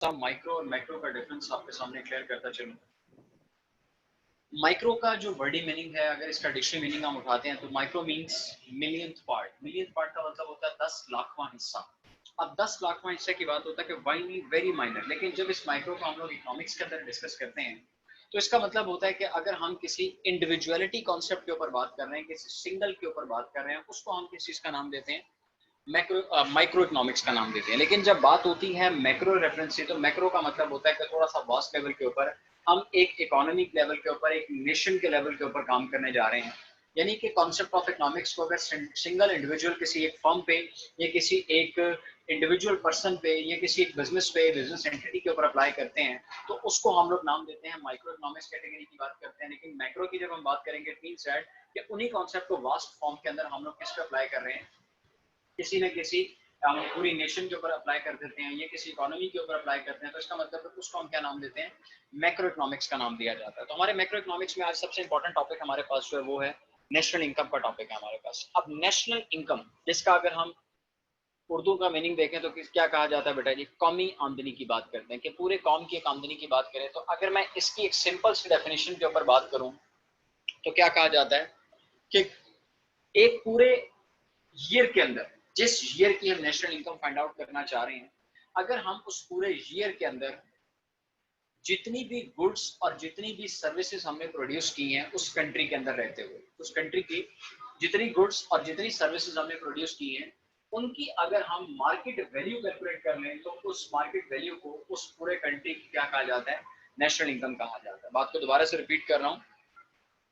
सा माइक्रो और मैक्रो का डिफरेंस आपके सामने क्लियर करता चलूं। माइक्रो का जो वर्डी मीनिंग है, अगर इसका डिक्शनरी मीनिंग हम उठाते हैं तो micro means millionth part. Millionth part का मतलब होता है 10 लाखवां हिस्सा। अब 10 लाखवां हिस्से की बात होता है कि वाई वेरी माइनर। लेकिन जब इस माइक्रो को हम लोग इकोनॉमिक्स के अंदर डिस्कस करते हैं तो इसका मतलब होता है कि अगर हम किसी इंडिविजुअलिटी कॉन्सेप्ट के ऊपर बात कर रहे हैं, किसी सिंगल के ऊपर बात कर रहे हैं, उसको हम किस चीज का नाम देते हैं? माइक्रो इकोनॉमिक्स का नाम देते हैं। लेकिन जब बात होती है मैक्रो रेफरेंस से, तो मैक्रो का मतलब होता है कि थोड़ा सा वास्ट लेवल के ऊपर हम एक इकोनॉमिक लेवल के ऊपर, एक नेशन के लेवल के ऊपर काम करने जा रहे हैं। यानी कि कॉन्सेप्ट ऑफ इकोनॉमिक्स को अगर सिंगल इंडिविजुअल किसी एक फर्म पे या किसी एक इंडिविजुअल पर्सन पे या किसी एक बिजनेस पे, बिजनेस एंटिटी के ऊपर अप्लाई करते हैं तो उसको हम लोग नाम देते हैं माइक्रो इकोनॉमिक्स कैटेगरी की बात करते हैं। लेकिन मैक्रो की जब हम बात करेंगे, इट मींस दैट कि उन्हीं कॉन्सेप्ट को वास्ट फॉर्म के अंदर हम लोग किस पे अप्लाई कर रहे हैं? किसी न किसी हम पूरी नेशन के ऊपर अप्लाई कर देते हैं, ये किसी इकोनॉमी के ऊपर अप्लाई करते हैं, तो इसका मतलब उसको हम क्या नाम देते हैं? मैक्रो इकोनॉमिक्स का नाम दिया जाता है। तो हमारे मैक्रो इकोनॉमिक्स में आज सबसे इंपॉर्टेंट टॉपिक हमारे पास जो है वो है नेशनल इनकम का टॉपिक है हमारे पास। अब नेशनल इनकम, जिसका अगर हम उर्दू का मीनिंग देखें तो क्या कहा जाता है बेटा जी? कौमी आमदनी की बात करते हैं कि पूरे कौम की एक आमदनी की बात करें। तो अगर मैं इसकी एक सिंपल सी डेफिनेशन के ऊपर बात करूं तो क्या कहा जाता है कि एक पूरे ईयर के अंदर, जिस ईयर की हम नेशनल इनकम फाइंड आउट करना चाह रहे हैं, अगर हम उस पूरे ईयर के अंदर जितनी भी गुड्स और जितनी भी सर्विसेज हमने प्रोड्यूस की हैं उस कंट्री के अंदर रहते हुए, उस कंट्री की जितनी गुड्स और जितनी सर्विसेज हमने प्रोड्यूस की हैं, उनकी अगर हम मार्केट वैल्यू कैलकुलेट कर लें तो उस मार्केट वैल्यू को उस पूरे कंट्री की क्या कहा जाता है? नेशनल इनकम कहा जाता है। बात को दोबारा से रिपीट कर रहा हूँ।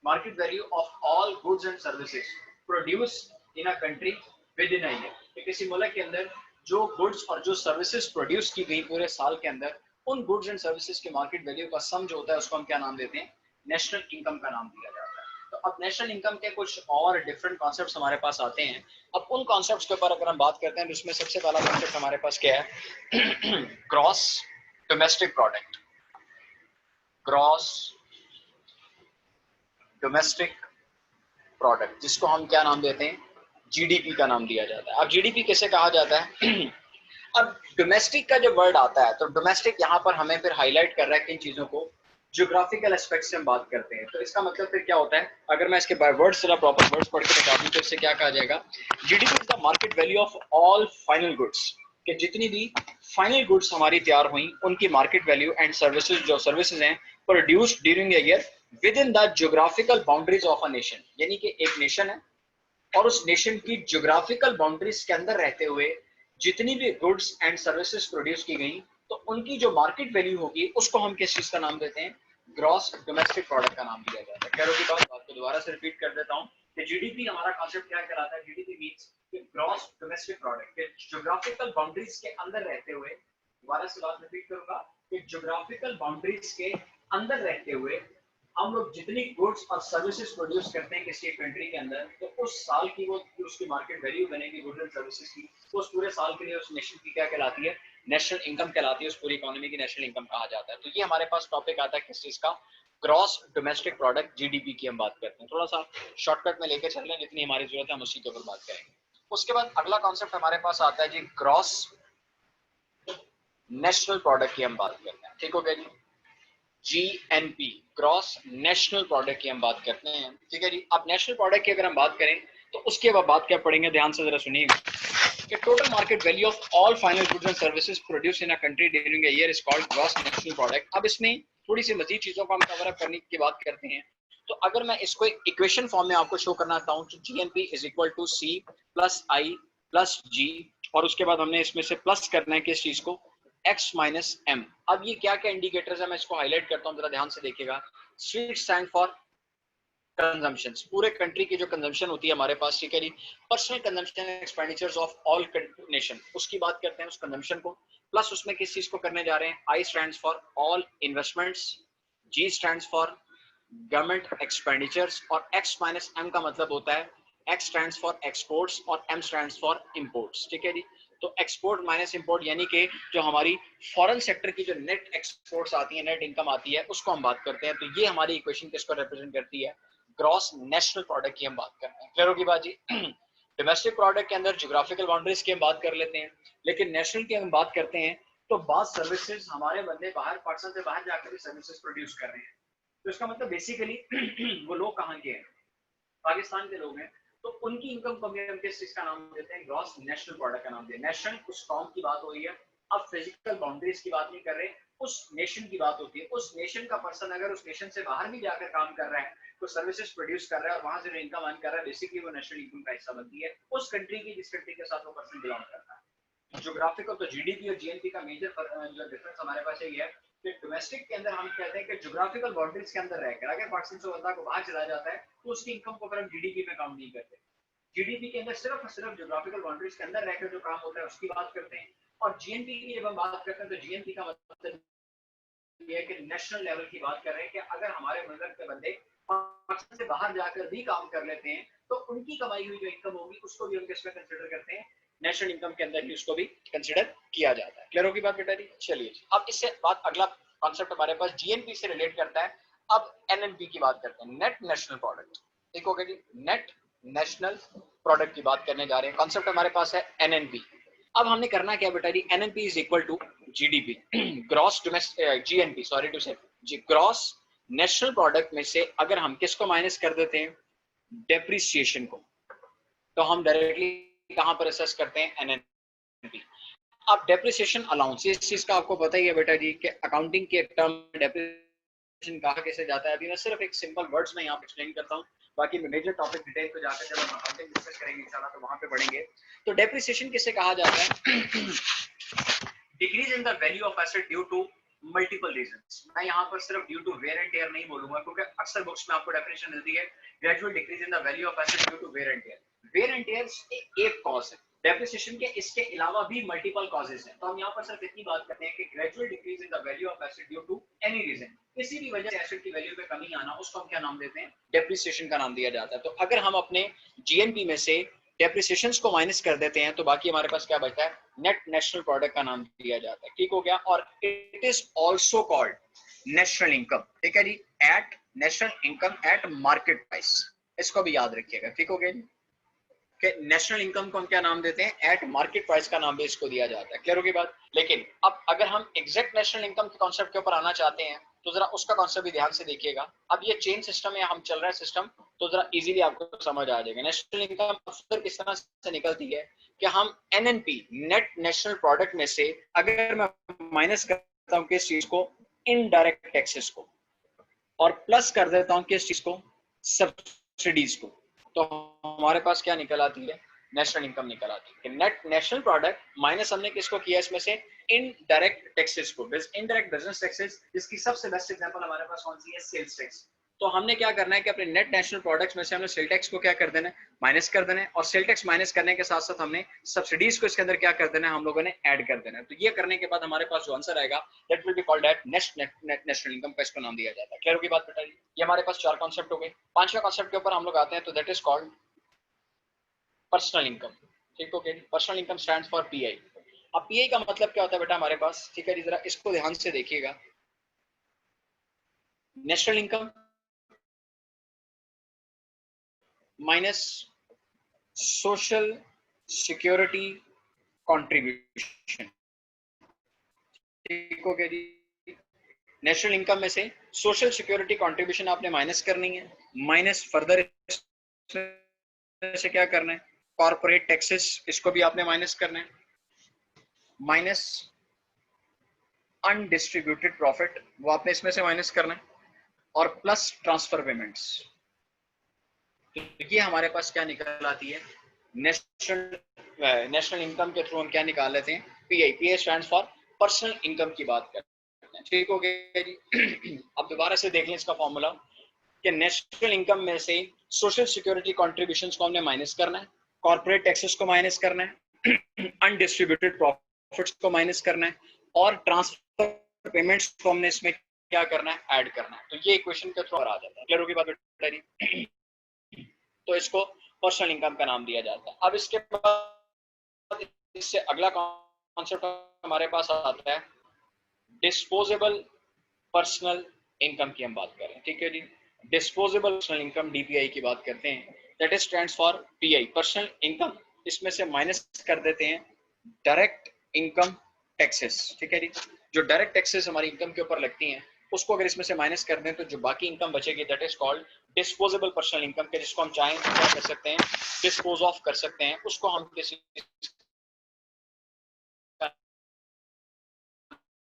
market value of all goods and services produced in a country within a year। कि किसी मुल्क के अंदर जो गुड्स और जो सर्विसेज प्रोड्यूस की गई पूरे साल के अंदर, उन गुड्स एंड सर्विसेज के मार्केट वैल्यू का सम जो होता है उसको हम क्या नाम देते हैं? नेशनल इनकम का नाम दिया जाता है। तो अब नेशनल इनकम के कुछ और डिफरेंट कॉन्सेप्ट्स हमारे पास आते हैं। अब उन कॉन्सेप्ट्स के ऊपर अगर हम बात करते हैं तो उसमें सबसे पहला कॉन्सेप्ट हमारे पास क्या है? Gross domestic product. Gross domestic product, जिसको हम क्या नाम देते हैं? जीडीपी का नाम दिया जाता है। अब जीडीपी किसे कहा जाता है? अब डोमेस्टिक का जो वर्ड आता है, तो डोमेस्टिक यहाँ पर हमें फिर हाईलाइट कर रहा है किन चीजों को? ज्योग्राफिकल एस्पेक्ट से हम बात करते हैं। तो इसका मतलब फिर क्या होता है? अगर मैं इसके वर्ड्स जरा प्रॉपर वर्ड्स पढ़ के बता दूं तो इससे क्या कहा जाएगा? GDP is the market value of all final goods. कि जितनी भी फाइनल गुड्स हमारी तैयार हुई उनकी मार्केट वैल्यू एंड सर्विसेज, जो सर्विसेज हैं produced during a year with in the geographical boundaries of a nation. यानी कि एक नेशन है और उस नेशन की ज्योग्राफिकल बाउंड्रीज के अंदर रहते हुए जितनी भी गुड्स एंड सर्विसेज प्रोड्यूस की गई, तो उनकी जो मार्केट वैल्यू होगी उसको हम किस चीज का नाम देते हैं? ग्रॉस डोमेस्टिक प्रोडक्ट का नाम दिया जाता है। कह रहे की बात को दोबारा से रिपीट कर देता हूँ कि जीडीपी हमारा कॉन्सेप्ट क्या कहलाता है? GDP means gross domestic product के ज्योग्राफिकल बाउंड्रीज के अंदर रहते हुए, दोबारा से बात रिपीट करूंगा कि ज्योग्राफिकल बाउंड्रीज के अंदर रहते हुए हम लोग जितनी गुड्स और सर्विसेज प्रोड्यूस करते हैं किसी कंट्री के अंदर, तो उस साल की वो उसकी मार्केट वैल्यू बनेगी गुड्स एंड सर्विसेज की, तो उस पूरे साल के लिए उस नेशन की क्या कहलाती है? नेशनल इनकम कहलाती है। उस पूरी इकोनॉमी की नेशनल इनकम कहा जाता है। तो ये हमारे पास टॉपिक आता है किस चीज का? ग्रॉस डोमेस्टिक प्रोडक्ट, जीडीपी की हम बात करते हैं। थोड़ा सा शॉर्टकट में लेके चल रहे हैं, जितनी हमारी जरूरत है हम उसी के ऊपर बात करेंगे। उसके बाद अगला कॉन्सेप्ट हमारे पास आता है जी ग्रॉस नेशनल प्रोडक्ट की हम बात करते हैं। ठीक हो गया जी? जीएनपी, ग्रॉस नेशनल प्रोडक्ट की हम बात करते हैं। ठीक है जी? अब नेशनल प्रोडक्ट की अगर हम बात करें तो उसके बाद बात क्या पढ़ेंगे? ध्यान से जरा सुनिएगा कि total market value of all final goods and services produce in a country during a year is called gross national product. अब इसमें थोड़ी सी मजीद चीजों को हम कवर अप करने की बात करते हैं। तो अगर मैं इसको इक्वेशन फॉर्म में आपको शो करना चाहूँ तो GNP is equal to C plus I plus G, और उसके बाद हमने इसमें से प्लस करना है किस चीज को? x minus M. अब ये क्या क्या इंडिकेटर्स है मैं इसको हाईलाइट करता हूँ, जरा ध्यान से देखिएगा। सी स्टैंड फॉर कंजम्पशन, पूरे कंट्री की जो कंजम्पशन होती है हमारे पास, ठीक है जी? Personal consumption expenditures of all nation, उसकी बात करते हैं उस कंजम्पशन को। प्लस उसमें किस चीज को करने जा रहे हैं? आई stands for all investments, ji stands for government expenditures, और x माइनस एम का मतलब होता है x स्टैंड्स फॉर एक्सपोर्ट्स और m स्टैंड्स फॉर इंपोर्ट्स। ठीक है जी? तो एक्सपोर्ट माइनस इंपोर्ट, यानी कि जो हमारी फॉरेन सेक्टर की जो नेट एक्सपोर्ट्स आती है, नेट इनकम आती है, उसको हम बात करते हैं। तो ये हमारी इक्वेशन किसको रिप्रेजेंट करती है? ग्रॉस नेशनल प्रोडक्ट की हम बात कर रहे हैं। क्लियर होगी बात जी? डोमेस्टिक प्रोडक्ट के अंदर ज्योग्राफिकल बाउंड्रीज की हम बात कर लेते हैं, लेकिन नेशनल की हम बात करते हैं तो बाद सर्विसेज हमारे बंदे बाहर पाकिस्तान से बाहर जाकर भी सर्विसेज प्रोड्यूस कर रहे हैं। तो इसका मतलब बेसिकली वो लोग कहाँ के हैं, पाकिस्तान के लोग हैं। तो उनकी इनकम को हम किस चीज का नाम देते हैं, ग्रॉस नेशनल प्रोडक्ट का नाम देते हैं। नेशनल उस कौम की बात हो रही है, अब फिजिकल बाउंड्रीज की बात नहीं कर रहे, उस नेशन की बात होती है। उस नेशन का पर्सन अगर उस नेशन से बाहर भी जाकर काम कर रहा है, तो सर्विसेज प्रोड्यूस कर रहा है और वहां से जो इनकम अर्न कर रहा है, बेसिकली वो नेशनल इनकम का हिस्सा बनती है उस कंट्री की जिस कंट्री के साथ वो पर्सन बिलोंग करता है। ज्योग्राफिकल तो जीडीपी और जीएनपी का मेजर जो डिफरेंस हमारे पास यही है कि डोमेस्टिक के अंदर हम कहते हैं कि ज्योग्राफिकल बाउंड्रीज के अंदर रहकर अगर पाकिस्तान से बंदा को बाहर चला जाता है तो उसकी इनकम को फिर हम जीडीपी में काउंट नहीं करते। जीडीपी के अंदर सिर्फ और सिर्फ ज्योग्राफिकल बाउंड्रीज के अंदर रहकर जो काम होता है उसकी बात करते हैं। और जीएनपी की जब हम बात करते हैं तो जीएनपी का मतलब ये है कि नेशनल लेवल की बात कर रहे हैं कि अगर हमारे मुल्क के बंदे पाकिस्तान से बाहर जाकर भी काम कर लेते हैं तो उनकी कमाई हुई जो इनकम होगी उसको भी हम किसमें कंसिडर करते हैं, नेशनल इनकम के अंदर भी उसको भी कंसिडर किया जाता है। क्लियर होगी बात बेटा जी? चलिए अब इससे बात अगला कॉन्सेप्ट हमारे पास जीएनपी से रिलेट करता है। अब एनएनपी की बात करते हैं, नेट नेशनल प्रोडक्ट। ठीक हो गया जी, नेट नेशनल प्रोडक्ट की बात करने जा रहे हैं। कॉन्सेप्ट हमारे पास है एनएनपी। अब हमने करना क्या बेटा जी, NNP is equal to GDP, gross domestic GNP, sorry to से ग्रॉस नेशनल प्रोडक्ट में से अगर हम किसको माइनस कर देते हैं, डेप्रिसिएशन को, तो हम डायरेक्टली कहां पर असेस करते हैं, एनएनपी। अब डेप्रिसिएशन अलाउंस, इस चीज का आपको पता ही है बेटा जी कि अकाउंटिंग के टर्म डेप्रिसिएशन कहा कैसे जाता है। अभी मैं सिर्फ एक सिंपल वर्ड्स में यहाँ पे एक्सप्लेन करता हूँ, बाकी मेजर टॉपिक डिटेल पे जाकर जब हम अकाउंटिंग डिस्कस करेंगे इंशाल्लाह तो वहां पे पढ़ेंगे। तो डेप्रिसिएशन किसे कहा जाता है, decrease in the value of asset due to multiple reasons. मैं यहाँ पर सिर्फ due to wear and tear नहीं बोलूंगा क्योंकि अक्सर बुक्स में आपको डेफिनेशन मिलती है gradual decrease in the value of asset due to wear and tear. Wear and tear एक कॉज है डेप्रिसिएशन के, इसके अलावा भी मल्टीपल कॉजेज हैं। तो हम यहाँ पर सिर्फ इतनी बात करते हैं कि gradual decrease in the value of asset due to any reason, किसी भी वजह से एसेट की वैल्यू में कमी आना, उसको हम क्या नाम देते हैं, डेप्रिसिएशन का नाम दिया जाता है। तो अगर हम अपने जीएनपी में से डेप्रिसिएशंस को माइनस कर देते हैं तो बाकी हमारे पास क्या बचता है, नेट नेशनल प्रोडक्ट का नाम दिया जाता है। ठीक हो गया। और it is also called national income. ठीक है जी, at national income at market price, इसको भी याद रखिएगा। ठीक हो गया जी, कि नेशनल इनकम को हम क्या नाम देते हैं, एट मार्केट प्राइस का नाम भी इसको दिया जाता है। क्लियर होगी बात? लेकिन अब अगर हम एग्जैक्ट नेशनल इनकम के कॉन्सेप्ट के ऊपर आना चाहते हैं तो जरा उसका कॉन्सेप्ट भी ध्यान से देखिएगा। अब ये चेन सिस्टम है, हम चल रहा है सिस्टम, तो जरा इजीली आपको समझ आ जाएगा। नेशनल इनकम अक्सर किस तरह से निकलती है कि हम एनएनपी नेट नेशनल प्रोडक्ट में से अगर मैं माइनस करता हूं किस चीज को, इनडायरेक्ट टैक्सेस को, और प्लस कर देता हूं किस चीज को, सब्सिडीज को, तो हमारे पास क्या निकल आती है, नेशनल इनकम निकल आती है। नेट नेशनल प्रोडक्ट माइनस हमने किसको किया, इसमें से इनडायरेक्ट टैक्सेस को, इनडायरेक्ट बिजनेस टैक्सेस, जिसकी सबसे बेस्ट एग्जांपल हमारे पास कौन सी है, सेल्स टैक्स। तो हमने क्या करना है कि अपने नेट नेशनल प्रोडक्ट्स में से हमने सेल टैक्स को क्या कर देना है, माइनस कर देना है। और सेल टैक्स माइनस करने के साथ साथ हमने सब्सिडीज को इसके अंदर क्या कर देना है, हम लोगों ने ऐड कर देना है। तो ये करने के बाद हमारे पास जो आंसर आएगा that will be called eight national income का इसको नाम दिया जाता है। क्लियर होगी बात बेटा? ये हमारे पास चार कॉन्सेप्ट हो गए। पांचवें कॉन्सेप्ट के ऊपर हम लोग आते हैं, तो that is called personal income. ठीक है, personal income stands for pi. अब पीआई का मतलब क्या होता है बेटा हमारे पास, ठीक है जी, जरा इसको ध्यान से देखिएगा। National income minus social security contribution. ठीक हो गया जी, नेशनल इनकम में से सोशल सिक्योरिटी कंट्रीब्यूशन आपने माइनस करनी है, माइनस फर्दर से क्या करना है, कॉर्पोरेट टैक्सेस, इसको भी आपने माइनस करना है, माइनस अनडिस्ट्रीब्यूटेड प्रॉफिट, वो आपने इसमें से माइनस करना है, और प्लस ट्रांसफर पेमेंट्स। ये हमारे पास क्या निकल आती है, नेशनल इनकम के थ्रू हम क्या निकाल लेते हैं, pi. Pi stands for personal income की बात करते हैं। ठीक हो गया जी। अब दोबारा से देख लें इसका फॉर्मूला कि नेशनल इनकम में से सोशल सिक्योरिटी कंट्रीब्यूशंस को हमने माइनस करना है, कॉर्पोरेट टैक्सेस को माइनस करना है, अनडिस्ट्रीब्यूटेड प्रॉफिट्स को माइनस करना है, और ट्रांसफर पेमेंट्स को हमने इसमें क्या करना है, ऐड करना है। तो ये इक्वेशन के थ्रू आ जाता है। क्लियर होगी बात बेटा? तो इसको पर्सनल इनकम का नाम दिया जाता है। अब इसके बाद इससे अगला कॉन्सेप्ट हमारे पास आता है डिस्पोजेबल पर्सनल इनकम की हम बात कर रहे हैं। ठीक है जी, डिस्पोजेबल पर्सनल इनकम डीपीआई की बात करते हैं। That is stands for pi, personal income. इसमें से माइनस कर देते हैं डायरेक्ट इनकम टैक्सेस, ठीक है जी। जो डायरेक्ट टैक्सेस हमारी इनकम के ऊपर लगती हैं उसको अगर इसमें से माइनस कर दें तो जो बाकी इनकम बचेगी that is called disposable personal income, के जिसको हम चाहें तो क्या कर सकते हैं, डिस्पोज ऑफ कर सकते हैं, उसको हम किसी का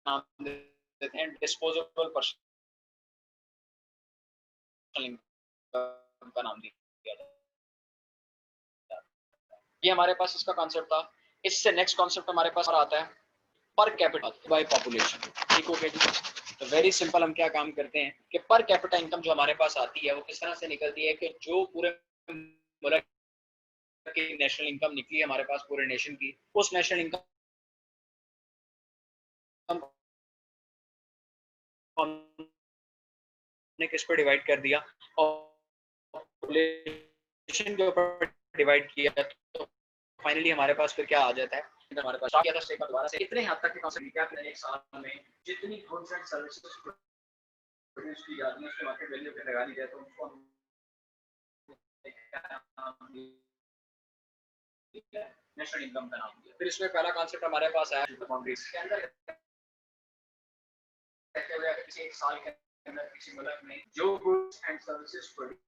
नाम देते हैं डिस्पोजेबल पर्सनल इनकम का नाम दिया जाता है। ये हमारे पास इसका कॉन्सेप्ट था। इससे नेक्स्ट कॉन्सेप्ट हमारे पास आता है पर कैपिटा बाय पॉपुलेशन, ठीक हो गया जी। तो वेरी सिंपल, हम क्या काम करते हैं कि पर कैपिटा इनकम जो हमारे पास आती है वो किस तरह से निकलती है कि जो पूरे मुल्क की नेशनल इनकम निकली है हमारे पास पूरे नेशन की, उस नेशनल इनकम हमने किस पर डिवाइड कर दिया और पॉपुलेशन के ऊपर डिवाइड किया, तो फाइनली हमारे पास फिर क्या आ जाता है, हमारे पास किया था स्टेटमेंट दोबारा से कितने हद तक के कॉन्सेप्ट क्या करें एक साल में जितनी गुड्स एंड सर्विसेज प्रोड्यूस की जाती है उसके मार्केट वैल्यू पे लगा दी जाए तो उसको नेशनल इनकम का नाम दिया। फिर इसमें पहला कॉन्सेप्ट हमारे पास आया बाउंड्रीज के अंदर कहते हुए किसी एक साल के अंदर किसी मुल्क में जो गुड्स एंड सर्विसेज प्रोड्यूस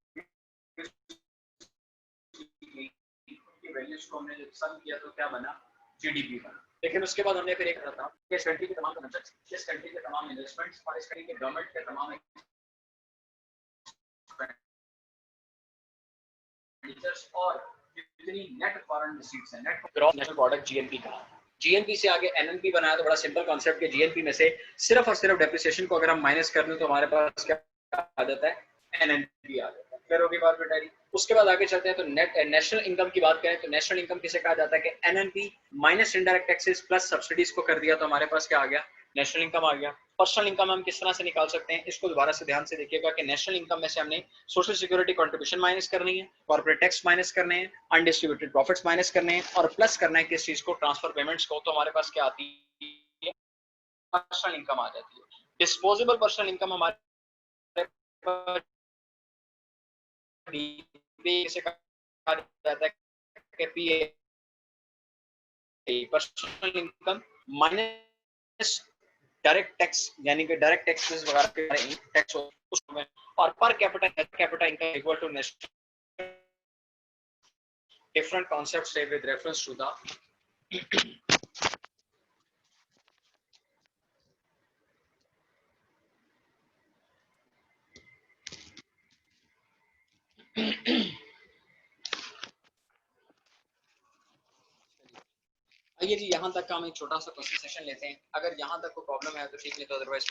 की वैल्यूज को हमने जब सम किया तो क्या बना, जीडीपी बना। लेकिन उसके बाद हमने फिर एक कहा था कि इस कंट्री के तमाम कंसेप्ट, इस कंट्री के तमाम इन्वेस्टमेंट्स और इस कंट्री के गवर्नमेंट के तमाम एक्सपेंडिचर्स और जितनी नेट फॉरेन रिसीट्स हैं, net gross national product GNP का, जीएनपी से आगे एनएनपी बनाया तो बड़ा सिंपल कॉन्सेप्ट के जीएनपी में से सिर्फ और सिर्फ डेप्रिसिएशन को अगर हम माइनस कर दें तो हमारे पास क्या आ जाता है, एनएनपी आ जाता है। फिर होगी बात बेटा। उसके बाद आगे चलते हैं तो नेट नेशनल इनकम की बात करें तो नेशनल इनकम किसे कहा जाता है कि NNP minus indirect taxes plus subsidies को कर दिया तो हमारे पास क्या आ गया, नेशनल इनकम आ गया। पर्सनल इनकम हम किस तरह से निकाल सकते हैं, इसको दोबारा से ध्यान से देखिएगा कि नेशनल इनकम में से हमने सोशल सिक्योरिटी कंट्रीब्यूशन माइनस करनी है, कॉर्पोरेट टैक्स माइनस करने हैं, अनडिस्ट्रीब्यूटेड प्रॉफिट्स माइनस करने हैं और प्लस करना है किस चीज को, ट्रांसफर पेमेंट्स को। तो हमारे पास क्या आती है, पर्सनल इनकम आ जाती है। डिस्पोजेबल पर्सनल इनकम हमारे से कहा जाता है कि PA personal income minus direct tax, यानी कि डायरेक्ट टैक्सेस वगैरह के टैक्स उसमें, और per capita income equal to national. different concepts say with reference to the आइए जी यहाँ तक का हम एक छोटा सा क्वेश्चन सेशन लेते हैं। अगर यहाँ तक कोई प्रॉब्लम है तो ठीक, नहीं तो अदरवाइज